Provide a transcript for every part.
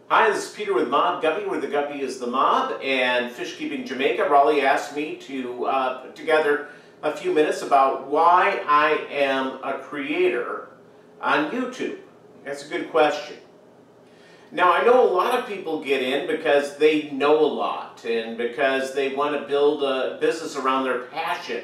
Hi, this is Peter with Mob Guppy, where the guppy is the mob, and Fish Keeping Jamaica. Raleigh asked me to put together a few minutes about why I am a creator on YouTube. That's a good question. Now, I know a lot of people get in because they know a lot and because they want to build a business around their passion.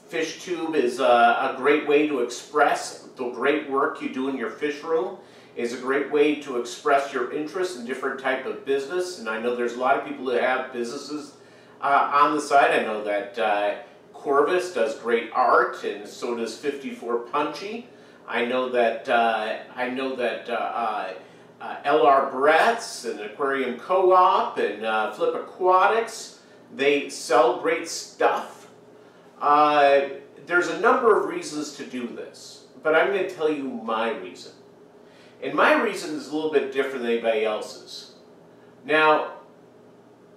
FishTube is a great way to express the great work you do in your fish room. Is a great way to express your interest in different type of business, and I know there's a lot of people that have businesses on the side. I know that Corvus does great art, and so does 54 Punchy. I know that LR Bretts and Aquarium Co-op and Flip Aquatics, they sell great stuff. There's a number of reasons to do this, but I'm going to tell you my reason. And my reason is a little bit different than anybody else's. Now,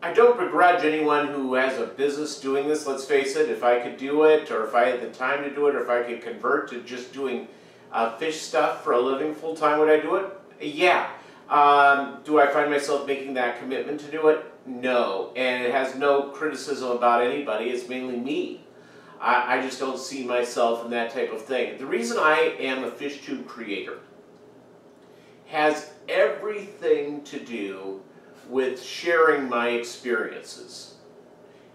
I don't begrudge anyone who has a business doing this, let's face it. If I could do it, or if I had the time to do it, or if I could convert to just doing fish stuff for a living full-time, would I do it? Yeah. Do I find myself making that commitment to do it? No. And it has no criticism about anybody. It's mainly me. I just don't see myself in that type of thing. The reason I am a FishTube creator has everything to do with sharing my experiences.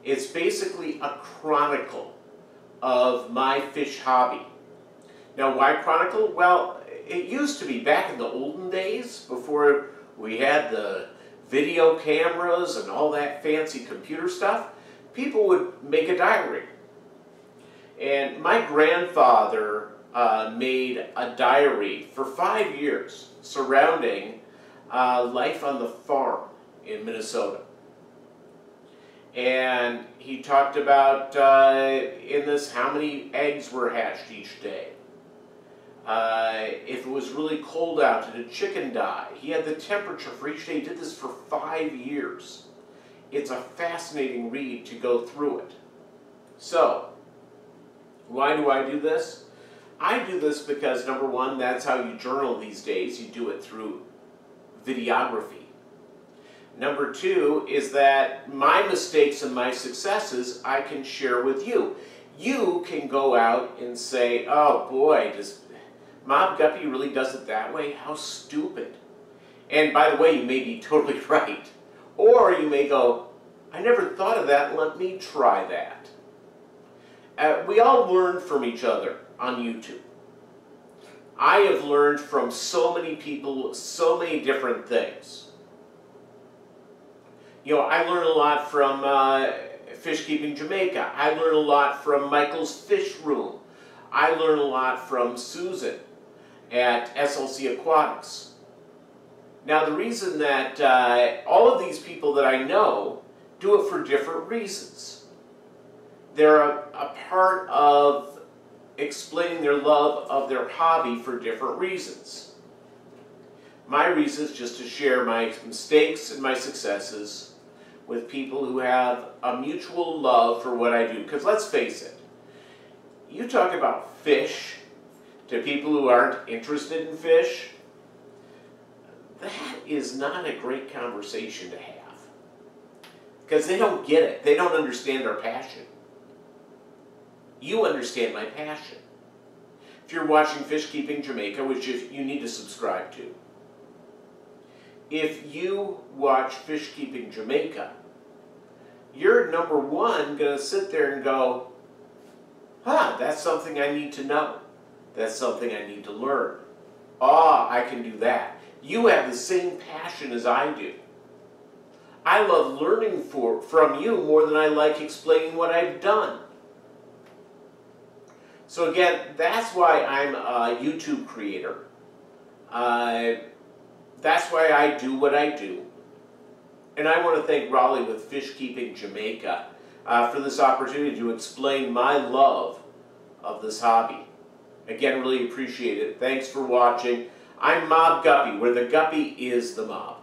It's basically a chronicle of my fish hobby. Now, why chronicle? Well, it used to be back in the olden days, before we had the video cameras and all that fancy computer stuff, people would make a diary. And my grandfather made a diary for 5 years surrounding life on the farm in Minnesota. And he talked about in this how many eggs were hatched each day. If it was really cold out, did a chicken die? He had the temperature for each day. He did this for 5 years. It's a fascinating read to go through it. So, why do I do this? I do this because, number one, that's how you journal these days. You do it through videography. Number two is that my mistakes and my successes I can share with you. You can go out and say, oh boy, does Mob Guppy really does it that way? How stupid. And by the way, you may be totally right. Or you may go, I never thought of that, let me try that. We all learn from each other on YouTube. I have learned from so many people so many different things. You know, I learn a lot from Fish Keeping Jamaica. I learn a lot from Michael's Fish Room. I learn a lot from Susan at SLC Aquatics. Now, the reason that all of these people that I know do it for different reasons. They're a part of explaining their love of their hobby for different reasons. My reason is just to share my mistakes and my successes with people who have a mutual love for what I do. Because let's face it, you talk about fish to people who aren't interested in fish, that is not a great conversation to have. Because they don't get it. They don't understand our passion. You understand my passion. If you're watching Fish Keeping Jamaica, which you need to subscribe to, if you watch Fish Keeping Jamaica, you're, number one, going to sit there and go, huh, that's something I need to know. That's something I need to learn. Ah, I can do that. You have the same passion as I do. I love learning from you more than I like explaining what I've done. So again, that's why I'm a YouTube creator. That's why I do what I do. And I want to thank Raleigh with Fish Keeping Jamaica for this opportunity to explain my love of this hobby. Again, really appreciate it. Thanks for watching. I'm Mob Guppy, where the guppy is the mob.